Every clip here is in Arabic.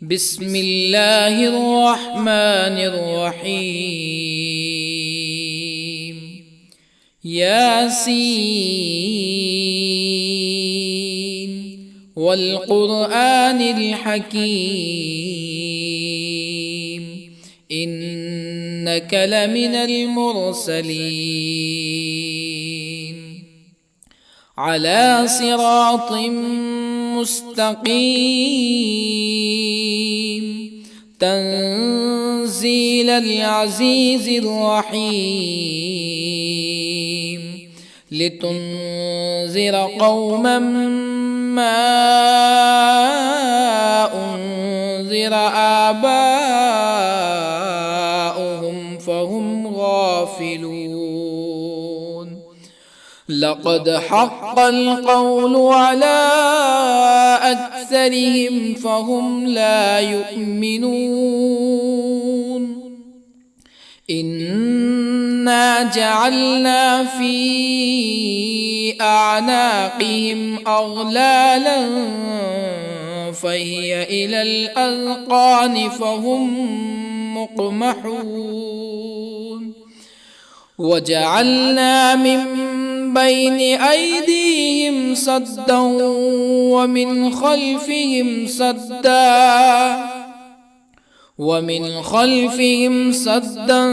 بسم الله الرحمن الرحيم. ياسين والقرآن الحكيم إنك لمن المرسلين على صراط مستقيم تنزيل العزيز الرحيم لتنذر قوما ما أنذر آباؤهم فهم غافلون. لقد حق القول على أكثرهم فهم لا يؤمنون. إنا جعلنا في أعناقهم أغلالا فهي إلى الأذقان فهم مقمحون. وجعلنا من بين أيديهم سدا ومن خلفهم سدا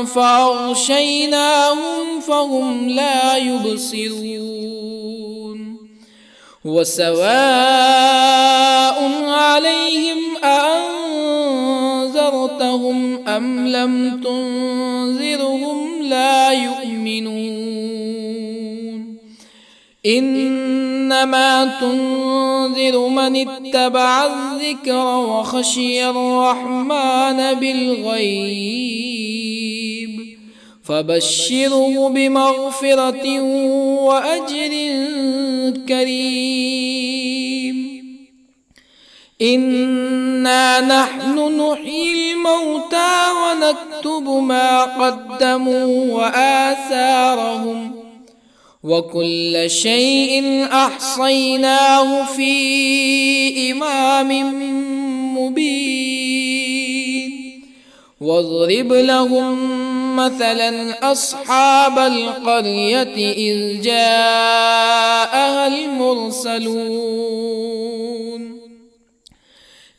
فأغشيناهم فهم لا يبصرون. وسواء عليهم أأنذرتهم أم لم تنذرهم لا يؤمنون. إنما تنذر من اتبع الذكر وخشي الرحمن بالغيب فبشره بمغفرة وأجر كريم. إنا نحن نحيي الموتى ونكتب ما قدموا وآثارهم وكل شيء أحصيناه في إمام مبين. واضرب لهم مثلا أصحاب القرية إذ جاءها المرسلون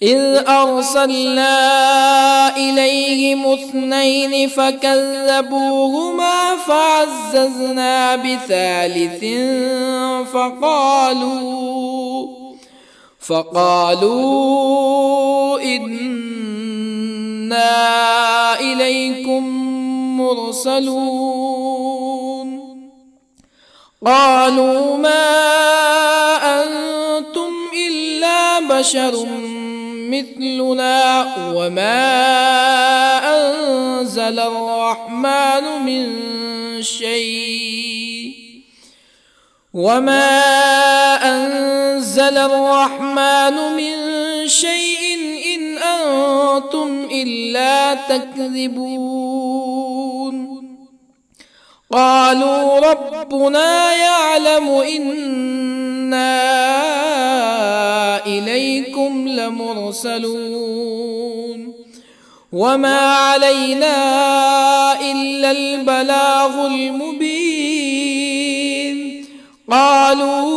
إذ أرسلنا إليهم اثنين فكذبوهما فعززنا بثالث فقالوا إنا إليكم مرسلون. قالوا ما أنتم إلا بشر مثلنا وما أنزل الرحمن من شيء إن أنتم إلا تكذبون. قالوا ربنا يعلم إنا إليكم لمرسلون وما علينا إلا البلاغ المبين. قالوا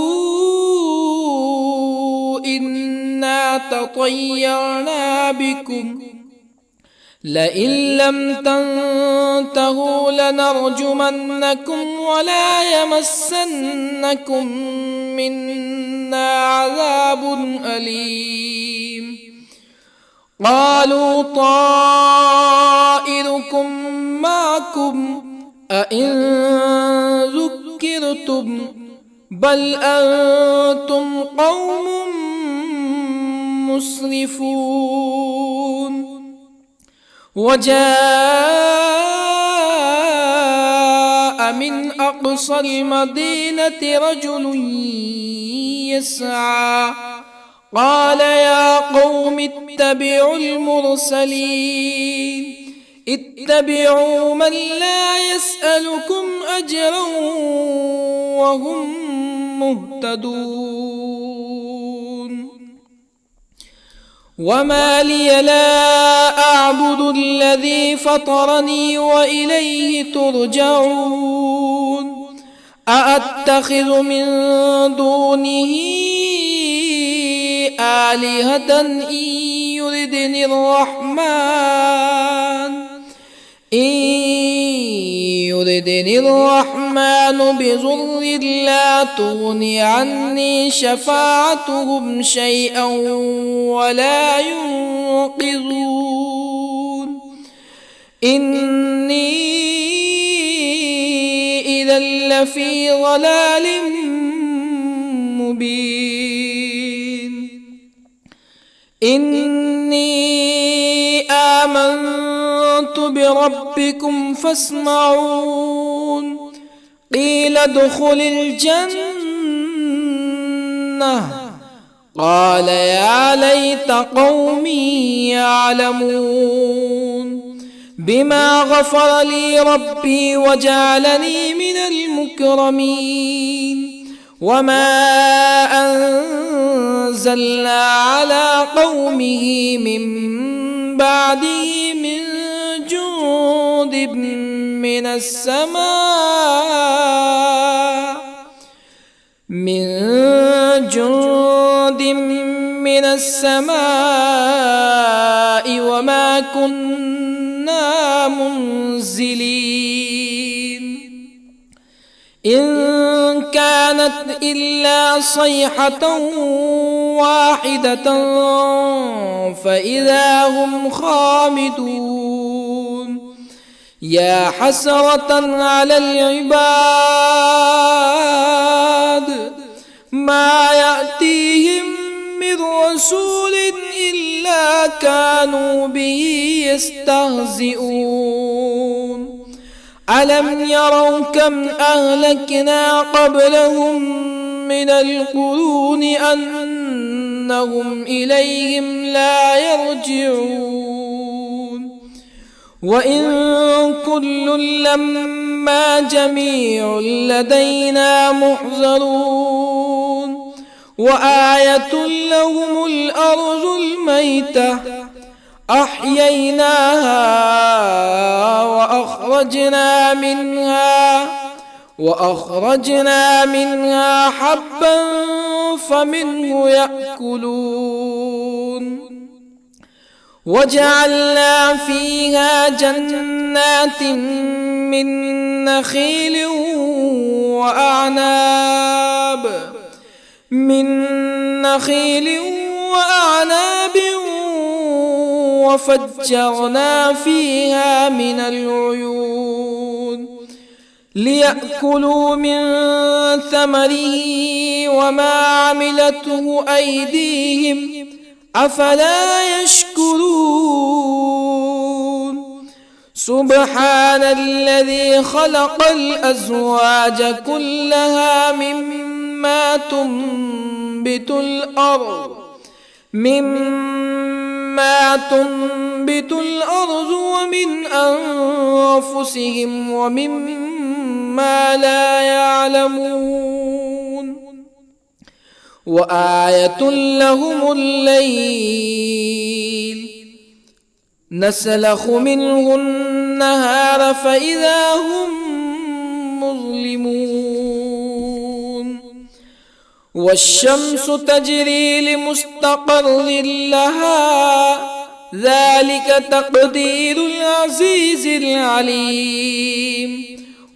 إنا تطيرنا بكم لئن لم تنتهوا لنرجمنكم ولا يمسنكم منا عذاب أليم. قالوا طائركم معكم أئن ذكرتم بل أنتم قوم مسرفون. وجاء من أقصى المدينة رجل يسعى قال يا قوم اتبعوا المرسلين اتبعوا من لا يسألكم أجرا وهم مهتدون. وما لي لا أعبد الذي فطرني وإليه ترجعون أأتخذ من دونه آلهة يردني الرحمن بضر لا تغن عني شفاعتهم شيئا ولا ينقذون إني إذا لفي ضلال مبين إني آمنت بربكم فاسمعون قيل ادخل الجنة قال يا ليت قومي يعلمون بما غفر لي ربي وجعلني من المكرمين وما أنزلنا على قومه من بعده من جند من السماء وما كنا منزلين إن كانت إلا صيحة واحدة فإذا هم خامدون يا حسرة على العباد ما يأتيهم من رسول إلا كانوا به يستهزئون ألم يروا كم أهلكنا قبلهم من القرون أنهم إليهم لا يرجعون وإن كل لما جميع لدينا محضرون وآية لهم الأرض الميتة أحييناها وأخرجنا منها حبا فمنه يأكلون وجعلنا فيها جنات من نخيل وأعناب وفجرنا فيها من العيون ليأكلوا من ثمره وما عملته أيديهم أفلا يشكرون سبحان الذي خلق الأزواج كلها مما تنبت الأرض ومن أنفسهم ومما لا يعلمون وآية لهم الليل نسلخ منه النهار فإذا هم مظلمون والشمس تجري لمستقر لها ذلك تقدير العزيز العليم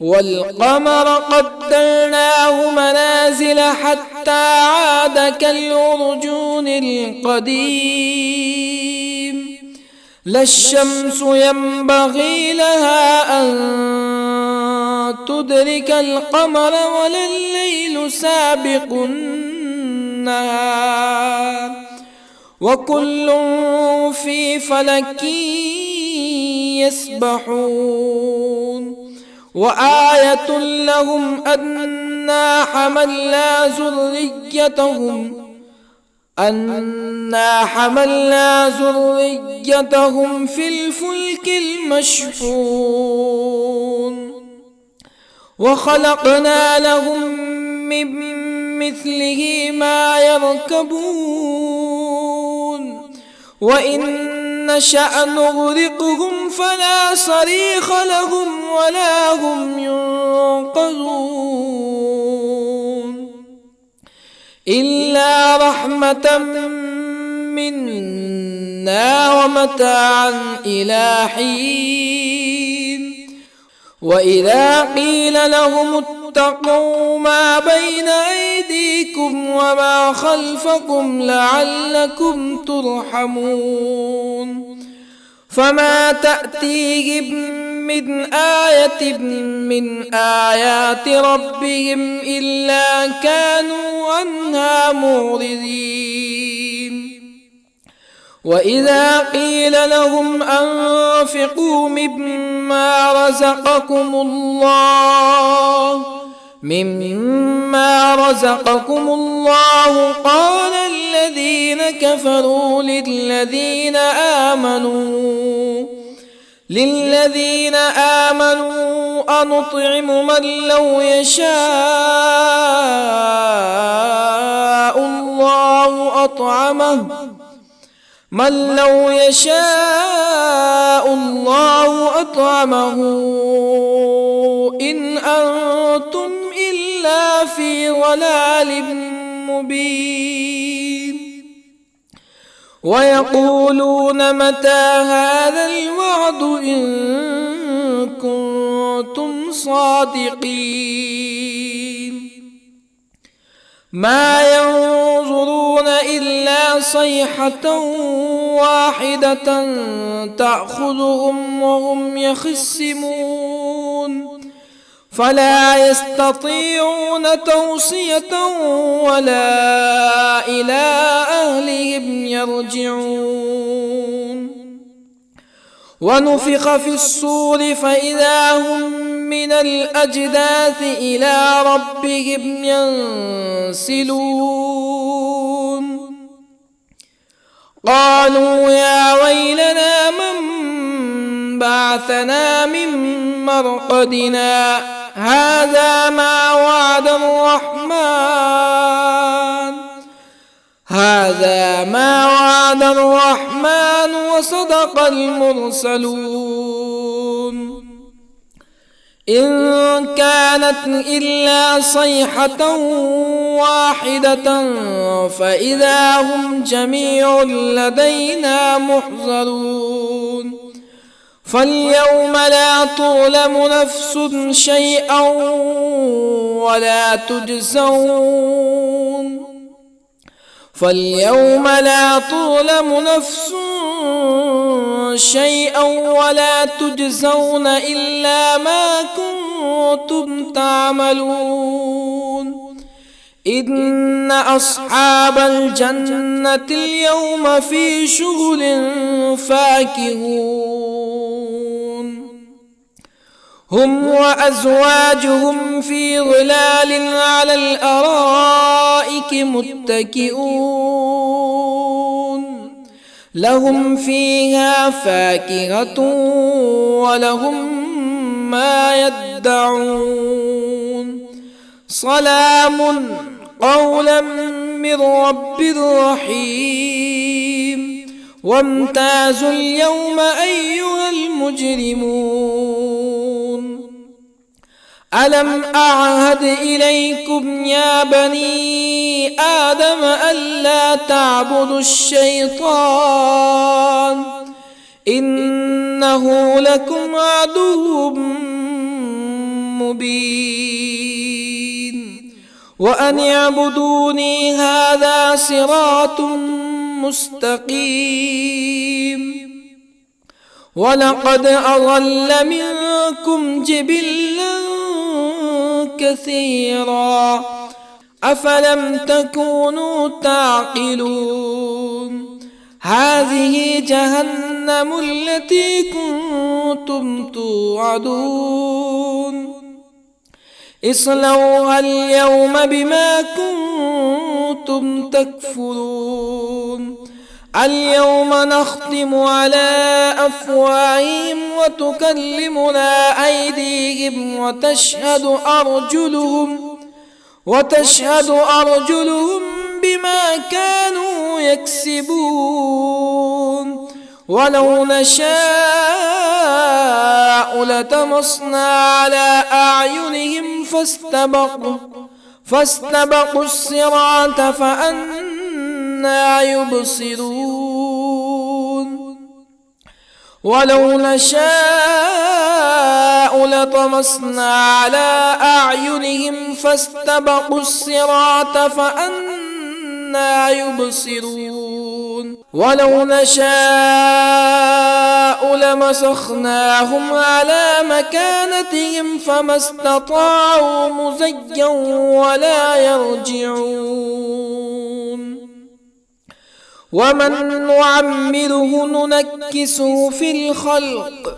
والقمر قدرناه منازل حتى عاد كالعرجون القديم لا الشمس ينبغي لها أن تدرك القمر ولا الليل سابق النهار وكل في فلك يسبحون وآية لهم أنا حملنا ذريتهم في الفلك المشحون وخلقنا لهم من مثله ما يركبون وإن نشأ نغرقهم فلا صريخ لهم ولا هم ينقذون إلا رحمة منا ومتاعا إلى حين وإذا قيل لهم اتقوا ما بين أيديكم وما خلفكم لعلكم ترحمون فما تأتيهم من آية من آيات ربهم إلا كانوا عنها معرضين وإذا قيل لهم أنفقوا مما رزقكم الله قال الذين كفروا للذين آمنوا أنطعم من لو يشاء الله أطعمه إن أنتم إلا في ضلال مبين ويقولون متى هذا الوعد إن كنتم صادقين ما ينظرون إلا صيحة واحدة تأخذهم وهم يخصمون فلا يستطيعون توصية ولا إلى أهلهم يرجعون ونفخ في الصور فإذا هم من الأجداث إلى ربهم ينسلون قالوا يا ويلنا من بعثنا من مرقدنا هذا ما وعد الرحمن وصدق المرسلون إن كانت إلا صيحة واحدة فإذا هم جميع لدينا محضرون فاليوم لا تظلم نفس شيئا ولا تجزون إلا ما كنتم تعملون إن أصحاب الجنة اليوم في شغل فاكهون هم وأزواجهم في ظلال على الأرائك متكئون لهم فيها فاكهة ولهم ما يدعون سلام قولا من رب رحيم وامتازوا اليوم أيها المجرمون ألم أعهد إليكم يا بني آدم ألا تعبدوا الشيطان إنه لكم عدو مبين وأن اعبدوني هذا صراط مستقيم ولقد أضل منكم جبلا كثيرا أفلم تكونوا تعقلون هذه جهنم التي كنتم توعدون اصلوها اليوم بما كنتم تكفرون اليوم نختم على أفواههم وتكلمنا أيديهم وتشهد أرجلهم بما كانوا يكسبون ولو نشاء لطمسنا على أعينهم فاستبقوا الصراط فأنى يبصرون ولو نشاء لطمسنا على أعينهم فاستبقوا الصراط فأنى يبصرون ولو نشاء لمسخناهم على مكانتهم فما استطاعوا مزيا ولا يرجعون ومن نعمره ننكسه في الخلق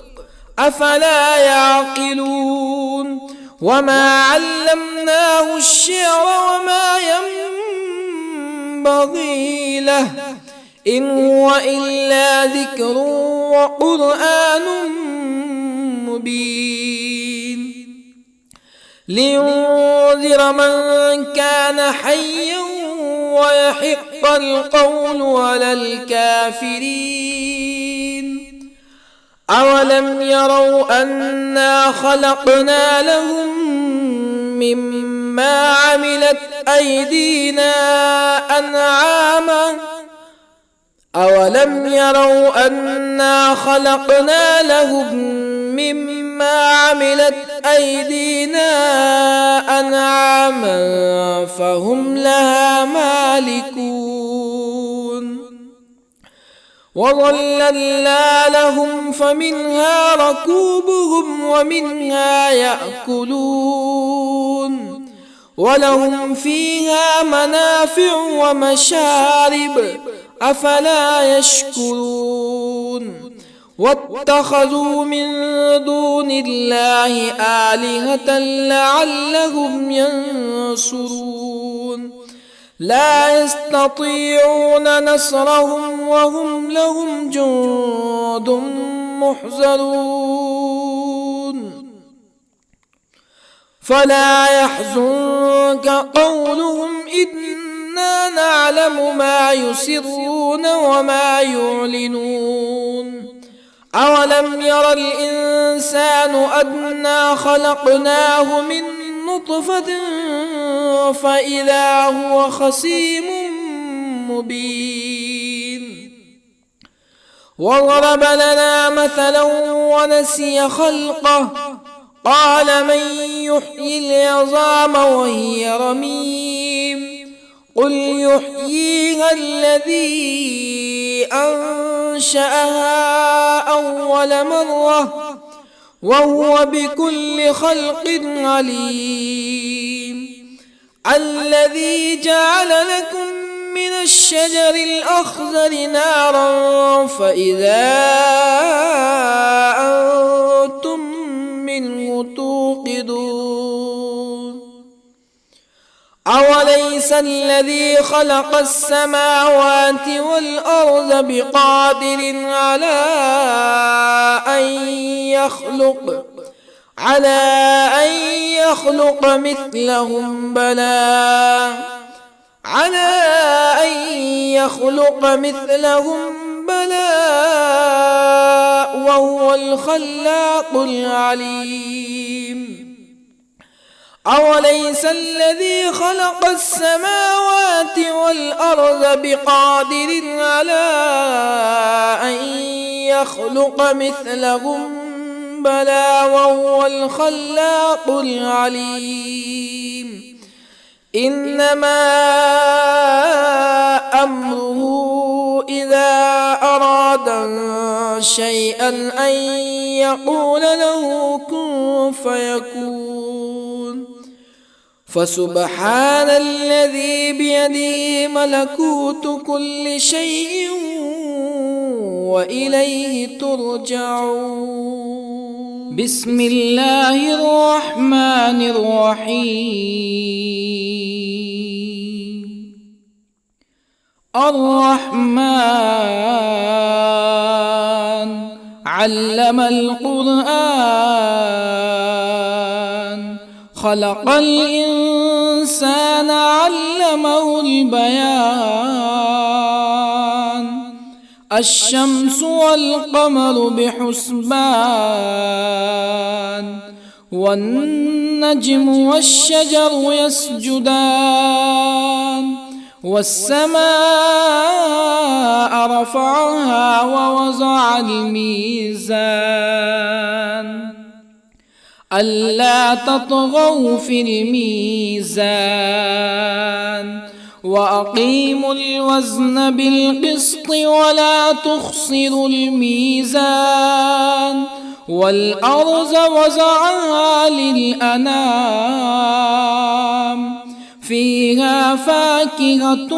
أفلا يعقلون وما علمناه الشعر وما ينبغي له إن هو إلا ذكر وقرآن مبين لينذر من كان حيا ويحق القول على الكافرين أولم يروا أنا خلقنا لهم مما عملت أيدينا أنعاما أولم يروا أنا خلقنا لهم مما عملت أيدينا أنعاما فهم لها مالكون وظللنا لهم فمنها ركوبهم ومنها يأكلون ولهم فيها منافع ومشارب أفلا يشكرون واتخذوا من دون الله آلهة لعلهم ينصرون لا يستطيعون نصرهم وهم لهم جند محضرون فلا يحزنك قولهم إنا نعلم ما يسرون وما يعلنون أولم ير الإنسان أنا خلقناه من نطفة فإذا هو خصيم مبين وضرب لنا مثلا ونسي خلقه قال من يحيي العظام وهي رميم قل يحييها الذي أنشأها أول مرة وهو بكل خلق عليم الذي جعل لكم من الشجر الأخضر نارا فإذا أنتم منه توقدون أوليس الذي خلق السماوات والأرض بقادر على أن يخلق مثلهم بلى وهو الخلاق العليم أوليس الذي خلق السماوات والأرض بقادر على أن يخلق مثلهم بلى وهو الخلاق العليم إنما أمره إذا أراد شيئا أن يقول له كن فيكون فسبحان الذي بيده ملكوت كل شيء وإليه ترجعون بسم الله الرحمن الرحيم الرحمن علم القرآن خلق الإنسان الإنسان علمه البيان الشمس والقمر بحسبان والنجم والشجر يسجدان والسماء رفعها ووضع الميزان ألا تطغوا في الميزان وأقيموا الوزن بالقسط ولا تخسروا الميزان والأرض وضعها للأنام فيها فاكهة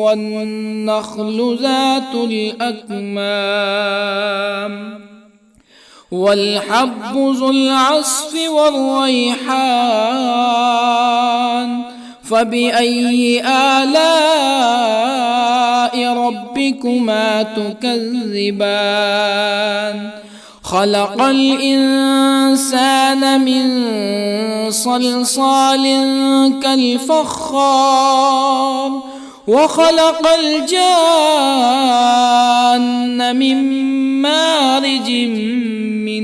والنخل ذات الأكمام والحب ذو العصف والريحان فبأي آلاء ربكما تكذبان خلق الإنسان من صلصال كالفخار وخلق الجان من مارج من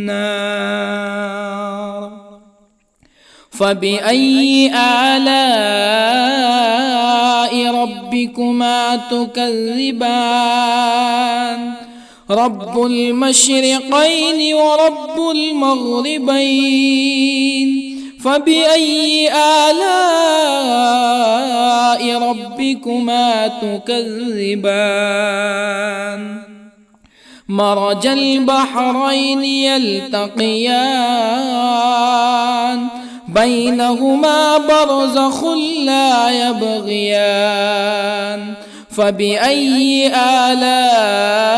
نار فبأي آلاء ربكما تكذبان رب المشرقين ورب المغربين فبأي آلاء ربكما تكذبان مرج البحرين يلتقيان بينهما برزخ لا يبغيان فبأي آلاء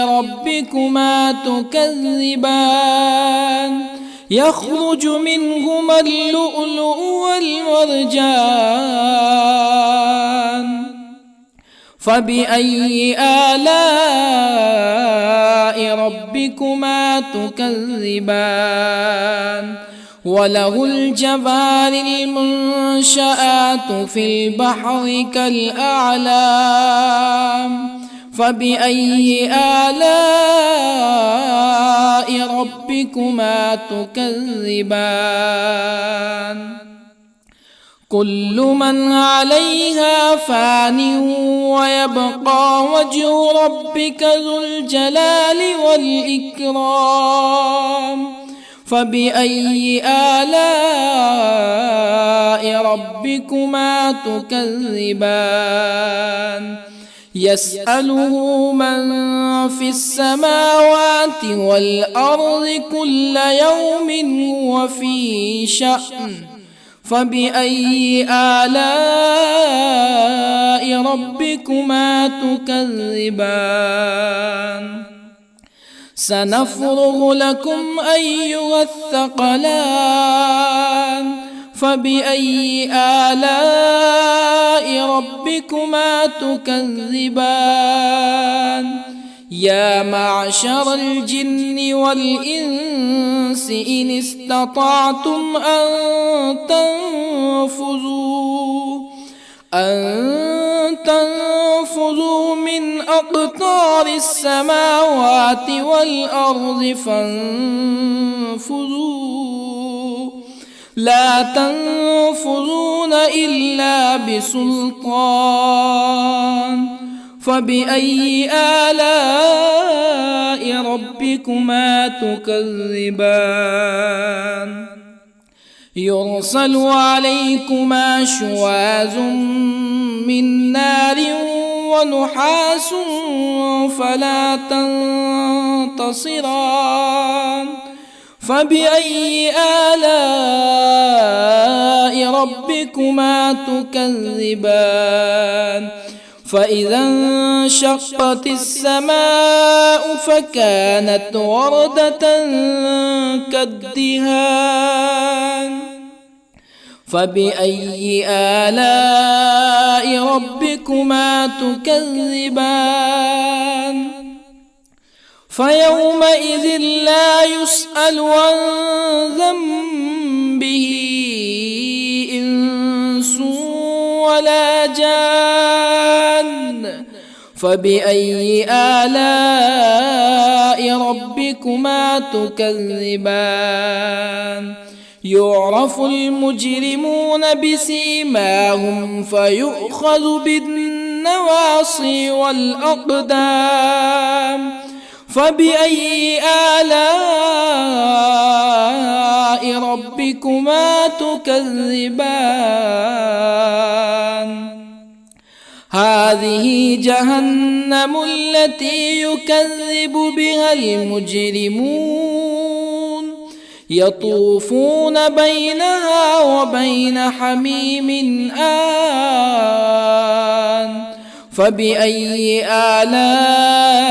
ربكما تكذبان يخرج منهما اللؤلؤ والمرجان فبأي آلاء ربكما تكذبان وله الجوار المنشآت في البحر كالأعلام فبأي آلاء ربكما تكذبان كل من عليها فان ويبقى وجه ربك ذو الجلال والإكرام فبأي آلاء ربكما تكذبان يسأله من في السماوات والأرض كل يوم هو في شأن فبأي آلاء ربكما تكذبان سنفرغ لكم أيها الثقلان فبأي آلاء ربكما تكذبان يا معشر الجن والإنس إن استطعتم أن تنفذوا من أقطار السماوات والأرض فانفذوا لا تنفذون إلا بسلطان فبأي آلاء ربكما تكذبان يرسل عليكما شواظ من نار ونحاس فلا تنتصران فبأي آلاء ربكما تكذبان فإذا انشقت السماء فكانت وردة كالدهان فبأي آلاء ربكما تكذبان فيومئذ لا يسأل عن ذنبه ولا جان فبأي آلاء ربكما تكذبان يعرف المجرمون بسيماهم فيؤخذ بالنواصي والأقدام فبأي آلاء ربكما تكذبان هذه جهنم التي يكذب بها المجرمون يطوفون بينها وبين حميم آن فبأي آلاء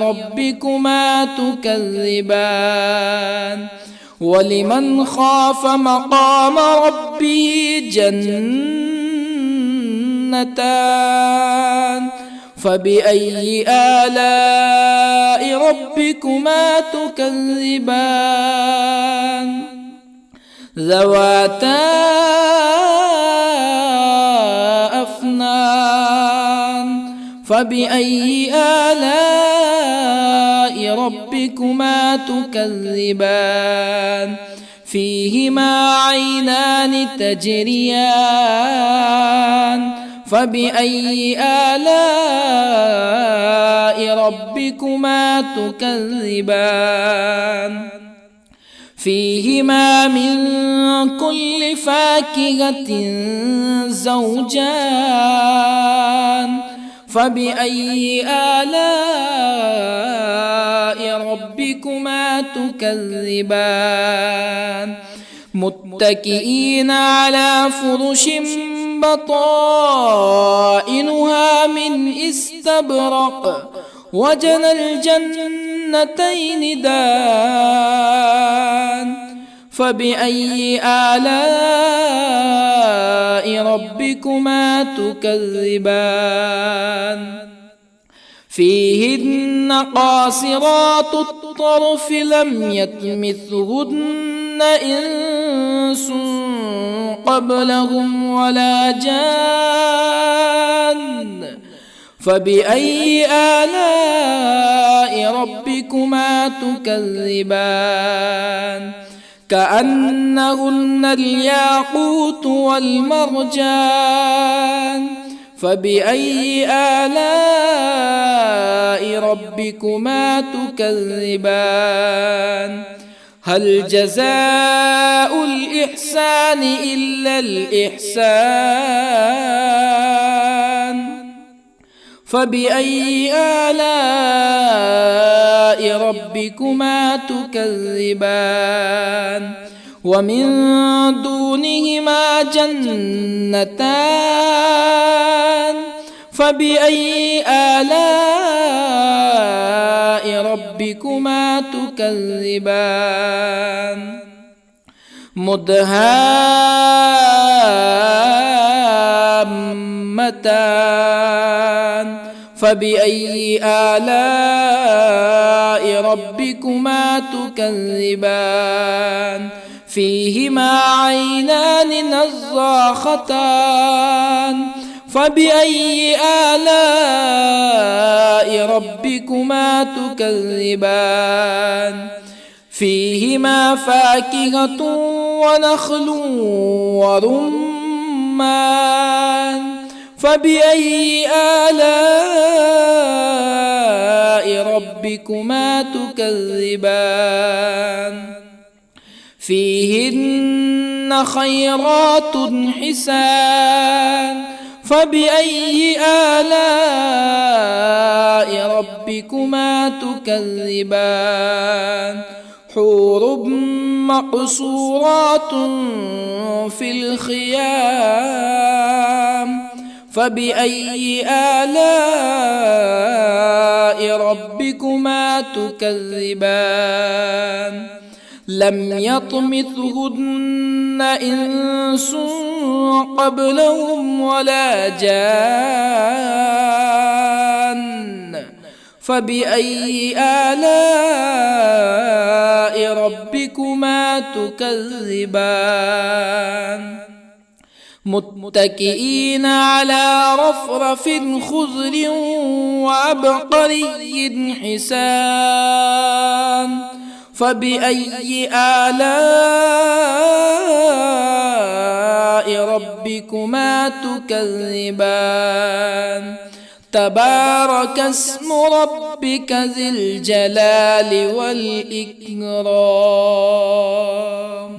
ربكما تكذبان ولمن خاف مقام ربه جنتان فبأي آلاء ربكما تكذبان ذواتا أفنان فبأي آلاء ربكما تكذبان فيهما عينان تجريان فبأي آلاء ربكما تكذبان فيهما من كل فاكهة زوجان فبأي آلاء ربكما تكذبان متكئين على فرش بطائنها من استبرق وجنى الجنتين دان فبأي آلاء ربكما تكذبان فيهن قاصرات الطرف لم يطمثهن إنس قبلهم ولا جان فبأي آلاء ربكما تكذبان كأنهن الياقوت والمرجان فبأي آلاء ربكما تكذبان هل جزاء الإحسان إلا الإحسان فبأي آلاء ربكما تكذبان ومن دونهما جنتان فبأي آلاء ربكما تكذبان مدهامتان فبأي آلاء ربكما تكذبان فيهما عينان نضاختان فبأي آلاء ربكما تكذبان فيهما فاكهة ونخل ورمان فبأي آلاء ربكما تكذبان فيهن خيرات حسان فبأي آلاء ربكما تكذبان حور مقصورات في الخيام فبأي آلاء ربكما تكذبان لم يطمثهن إنس قبلهم ولا جان فبأي آلاء ربكما تكذبان متكئين على رفرف خضر وعبقري حسان فبأي آلاء ربكما تكذبان تبارك اسم ربك ذي الجلال والإكرام.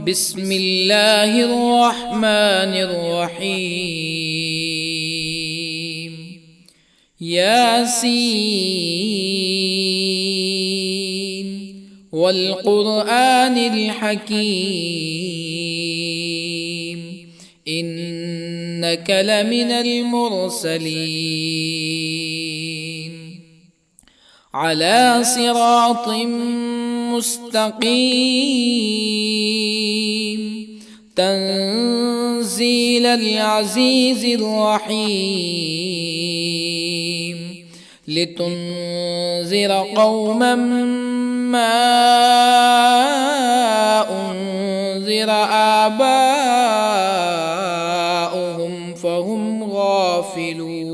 بسم الله الرحمن الرحيم. ياسين والقرآن الحكيم إنك لمن المرسلين على صراط مستقيم تنزيل العزيز الرحيم لتنذر قوما ما أنذر آباؤهم فهم غافلون.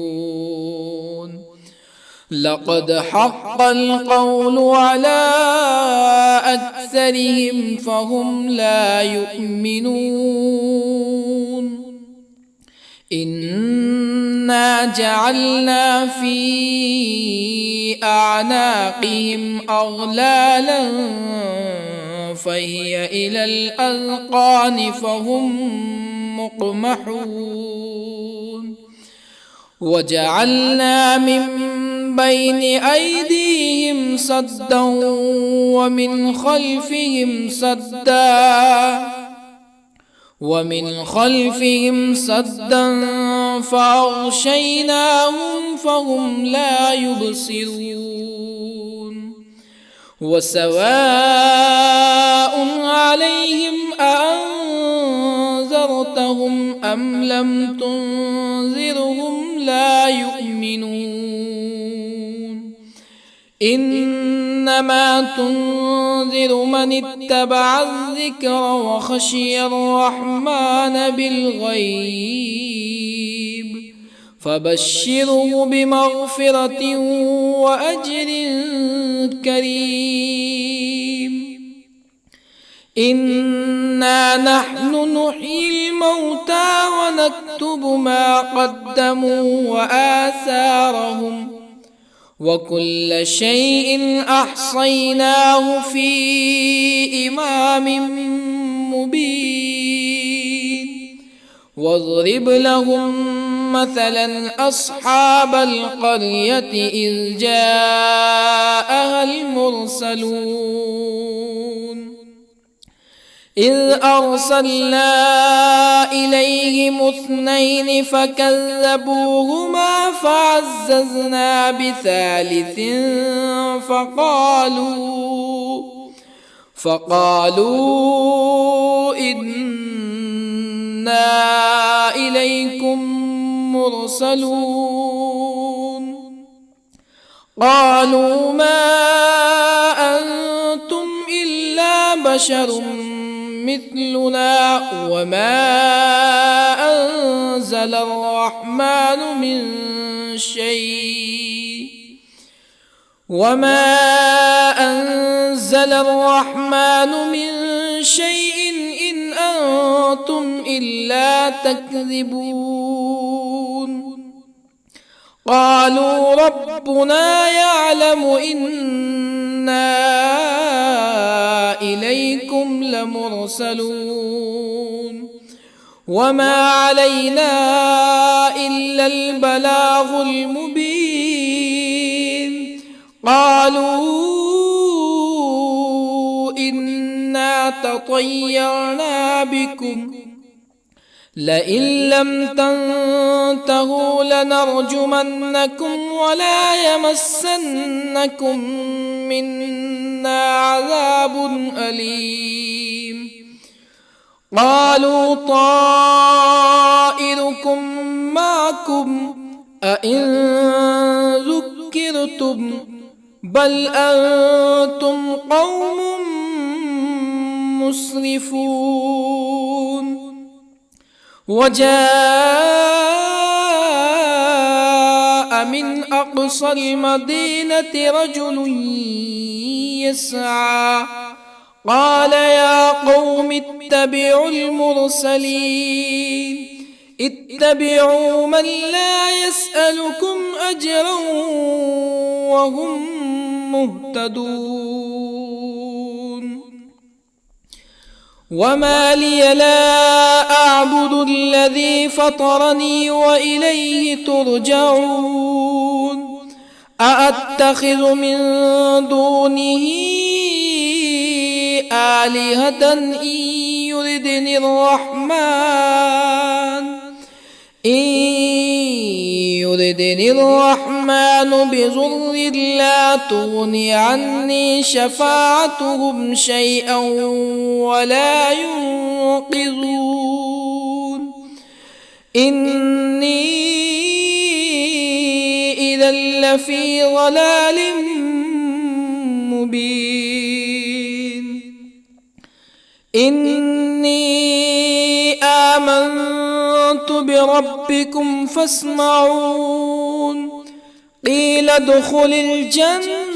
لقد حق القول على أكثرهم فهم لا يؤمنون. إنا جعلنا في أعناقهم أغلالا فهي إلى الأذقان فهم مقمحون. وجعلنا من بين أيديهم سدا ومن خلفهم سدا فأغشيناهم فهم لا يبصرون. وسواء عليهم أأنذرتهم أم لم تنذرهم لا يؤمنون. إنما تنذر من اتبع الذكر وخشي الرحمن بالغيب فبشره بمغفرة وأجر كريم. إنا نحن نحيي الموتى ونكتب ما قدموا وآثارهم وكل شيء أحصيناه في إمام مبين. واضرب لهم مثلا أصحاب القرية إذ جاءها المرسلون إذ أرسلنا إليهم اثنين فكذبوهما فعززنا بثالث فقالوا إنا إليكم مرسلون. قالوا ما أنتم إلا بشر مثلنا وما أنزل الرحمن من شيء إن أنتم إلا تكذبون. قالوا ربنا يعلم إنا إليكم لمرسلون وما علينا إلا البلاغ المبين. قالوا إنا تطيرنا بكم لئن لم تنتهوا لنرجمنكم ولا يمسنكم منا عذاب أليم. قالوا طائركم معكم أئن ذكرتم بل أنتم قوم مسرفون. وجاء من أقصى المدينة رجل يسعى قال يا قوم اتبعوا المرسلين اتبعوا من لا يسألكم أجرا وهم مهتدون وما لي لا أعبد الذي فطرني وإليه ترجعون أأتخذ من دونه آلهة إن يردني الرحمن بضر لا تغني عني شفاعتهم شيئا ولا ينقذون إني إذا لفي ضلال مبين إني آمنت بربكم فاسمعون قيل ادخل الجنة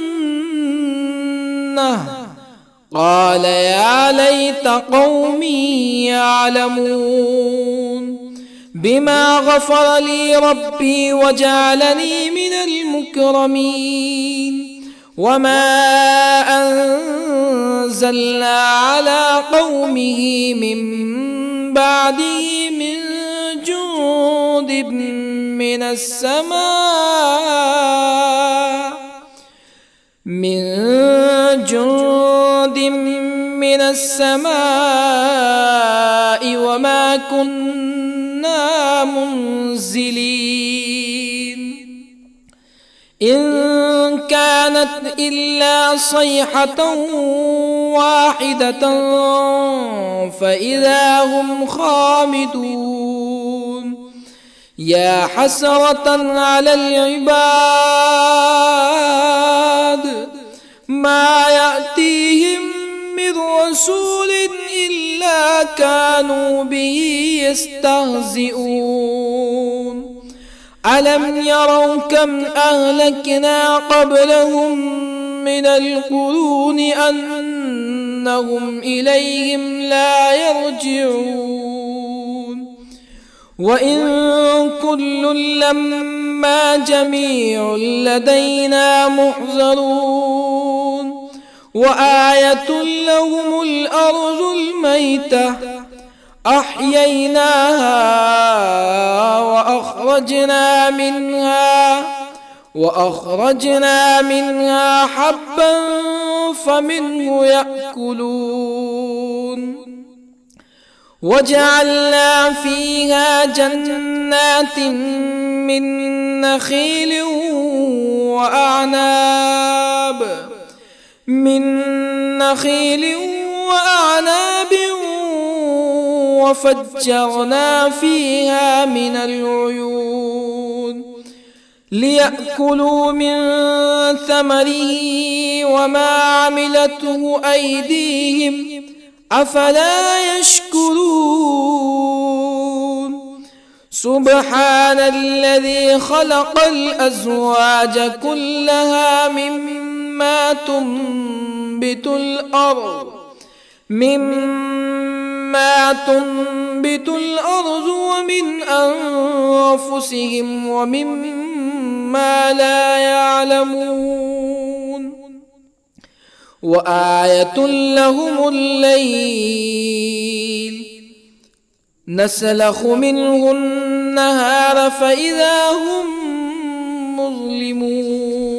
قال يا ليت قومي يعلمون بما غفر لي ربي وجعلني من المكرمين وما أنزلنا على قومه من بعده من جند من السماء وما كنا منزلين إن كانت إلا صيحة واحدة فإذا هم خامدون يا حسرة على العباد ما يأتيهم من رسول إلا كانوا به يستهزئون ألم يروا كم أهلكنا قبلهم من القرون أنهم إليهم لا يرجعون وإن كل لما جميع لدينا محضرون وآية لهم الأرض الميتة أحييناها وأخرجنا منها حبا فمنه يأكلون وجعلنا فيها جنات من نخيل وأعناب وفجرنا فيها من العيون ليأكلوا من ثمره وما عملته أيديهم أفلا يشكرون سبحان الذي خلق الأزواج كلها مما تنبت الأرض ومن أنفسهم ومما لا يعلمون وآية لهم الليل نسلخ منه النهار فإذا هم مظلمون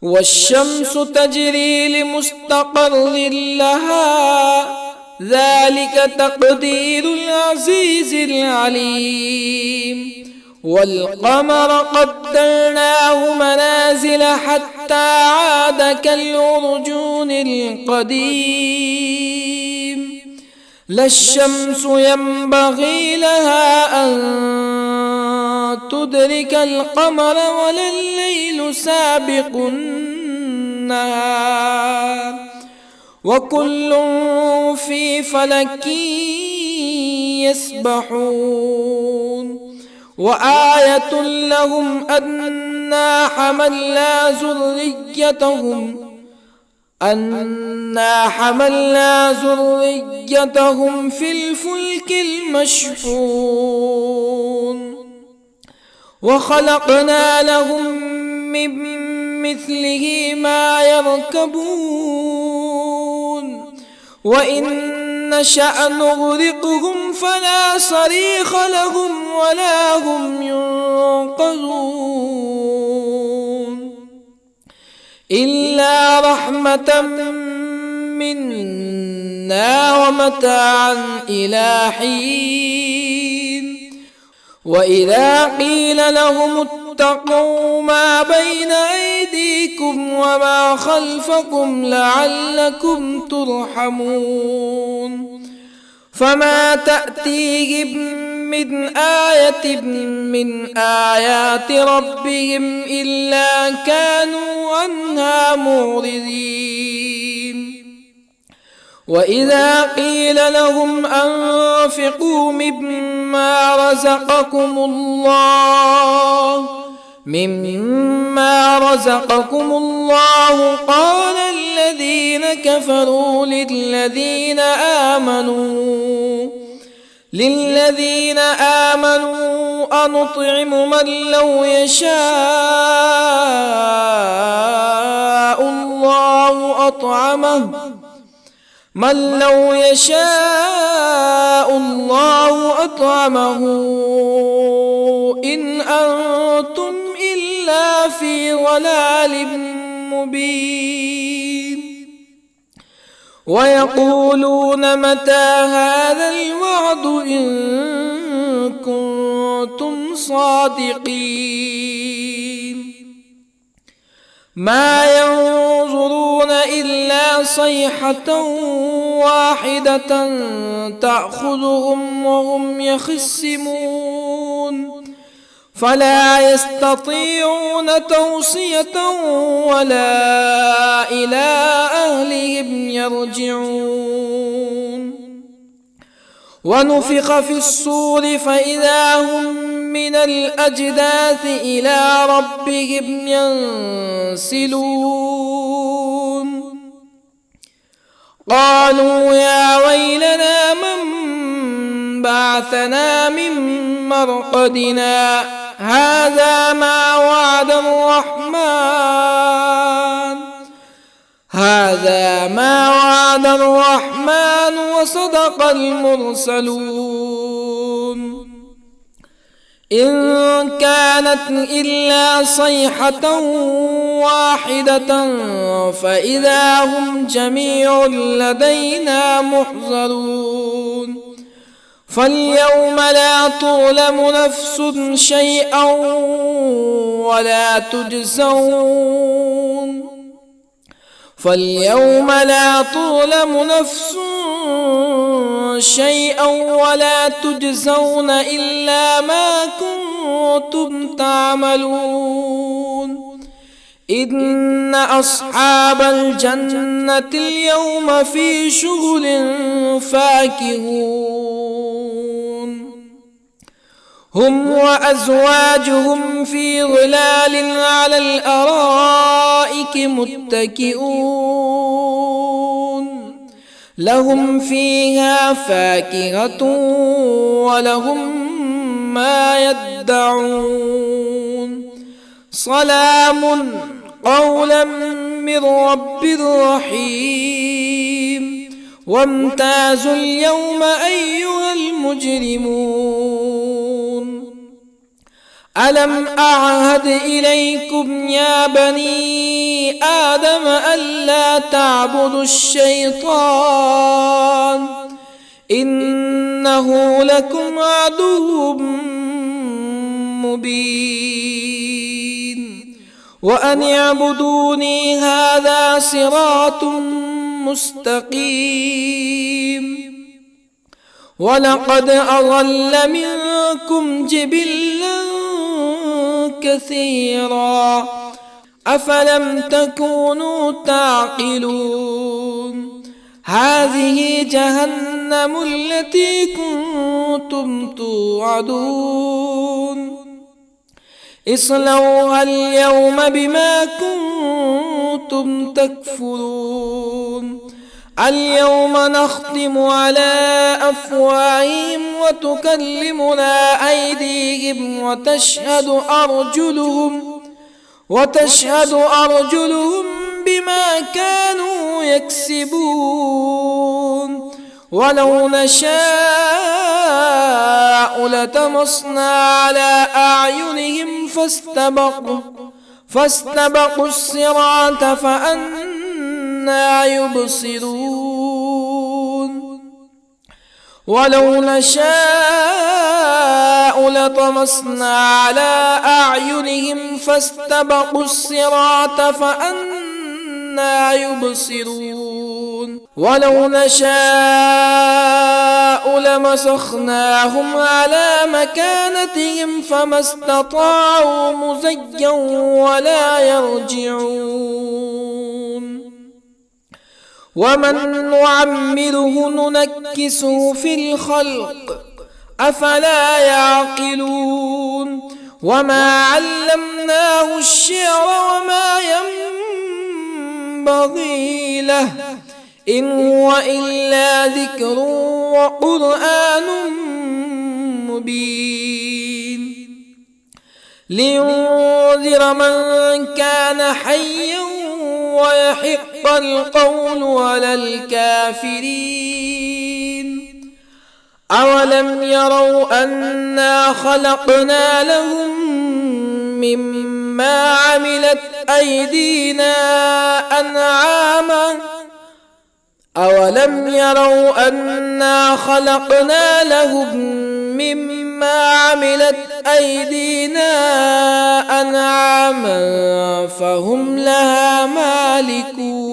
والشمس تجري لمستقر لها ذلك تقدير العزيز العليم والقمر قدرناه منازل حتى عاد كالعرجون القديم لا الشمس ينبغي لها أن تدرك القمر ولا الليل سابق النهار وكل في فلك يسبحون وآية لهم أنا حملنا ذريتهم في الفلك المشحون وخلقنا لهم من مثله ما يركبون وإن نشأ نغرقهم فلا صريخ لهم ولا هم ينقذون إلا رحمة منا ومتاعا إلى حين وإذا قيل لهم اتقوا ما بين أيديكم وما خلفكم لعلكم ترحمون فما تأتيهم من آية من آيات ربهم إلا كانوا عنها معرضين وإذا قيل لهم أنفقوا مما رزقكم الله قال الذين كفروا للذين آمنوا أنطعم من لو يشاء الله أطعمه إن أنتم إلا في ضلال مبين ويقولون متى هذا الوعد إن كنتم صادقين ما ينظرون إلا صيحة واحدة تأخذهم وهم يخصمون فلا يستطيعون توصية ولا إلى أهلهم يرجعون ونفخ في الصور فإذا هم من الأجداث إلى ربهم ينسلون قالوا يا ويلنا من بعثنا من مرقدنا هذا ما وعد الرحمن وصدق المرسلون إن كانت إلا صيحة واحدة فإذا هم جميع لدينا محضرون فاليوم لا تظلم نفس شيئا ولا تجزون إلا ما كنتم تعملون إن أصحاب الجنة اليوم في شغل فاكهون هم وأزواجهم في ظلال على الأرائك متكئون لهم فيها فاكهة ولهم ما يدعون سلام قولا من رب رحيم وامتازوا اليوم أيها المجرمون ألم أعهد إليكم يا بني آدم ألا تعبدوا الشيطان إنه لكم عدو مبين وأن اعبدوني هذا صراط مستقيم ولقد أضل منكم جبلا كثيرا أفلم تكونوا تعقلون هذه جهنم التي كنتم توعدون اصلوها اليوم بما كنتم تكفرون اليوم نختم على أفواههم وتكلمنا أيديهم وتشهد أرجلهم بما كانوا يكسبون ولو نشاء لطمسنا على أعينهم فاستبقوا الصراط فأنى يبصرون ولو نشاء لطمسنا على أعينهم فاستبقوا الصراط فأنى يبصرون ولو نشاء لمسخناهم على مكانتهم فما استطاعوا مزيا ولا يرجعون ومن نعمره ننكسه في الخلق أفلا يعقلون وما علمناه الشعر وما ينبغي له إن هو إلا ذكر وقرآن مبين لينذر من كان حيا ويحق القول على الكافرين أولم يروا أنا خلقنا لهم مما عملت أيدينا أنعاما أولم يروا أنا خلقنا لهم مما عملت أيدينا أنعاما فهم لها مالكون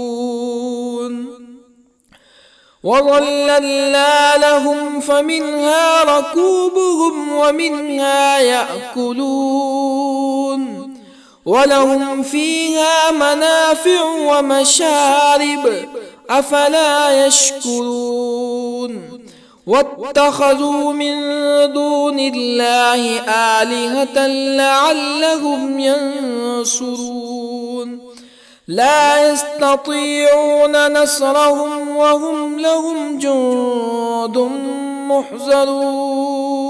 وظللنا لهم فمنها ركوبهم ومنها يأكلون ولهم فيها منافع ومشارب أفلا يشكرون واتخذوا من دون الله آلهة لعلهم ينصرون لا يستطيعون نصرهم وهم لهم جند محضرون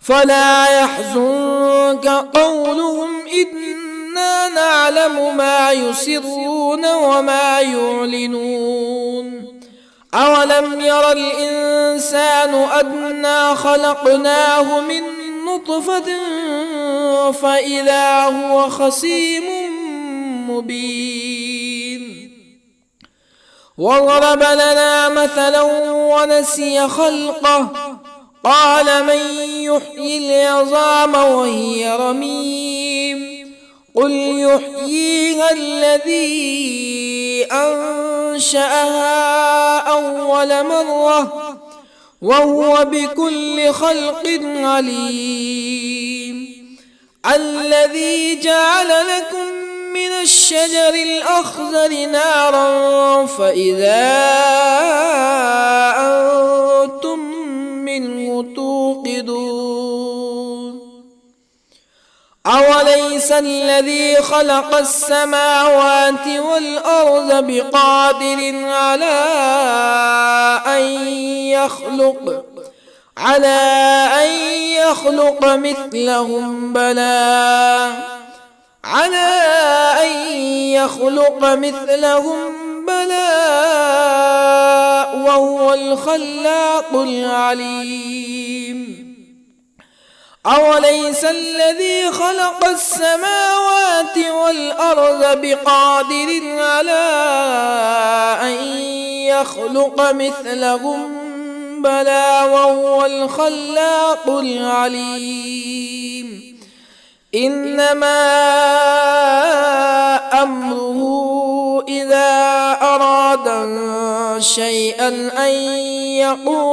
فلا يحزنك قولهم إنا نعلم ما يسرون وما يعلنون أولم ير الإنسان أنا خلقناه من نطفة فإذا هو خصيم مبين وضرب لنا مثلا ونسي خلقه قال من يحيي العظام وهي رميم قل يحييها الذي أنشأها أول مرة وهو بكل خلق عليم الذي جعل لكم من الشجر الأخضر نارا فإذا أنتم منه توقدون أوليس الذي خلق السماوات والأرض بقادر على أن يخلق مثلهم بلى وهو الخلاق العليم أوليس الذي خلق السماوات والأرض بقادر على أن يخلق مثلهم بلى وهو الخلاق العليم إنما أمره إذا أراد شيئا أن يقول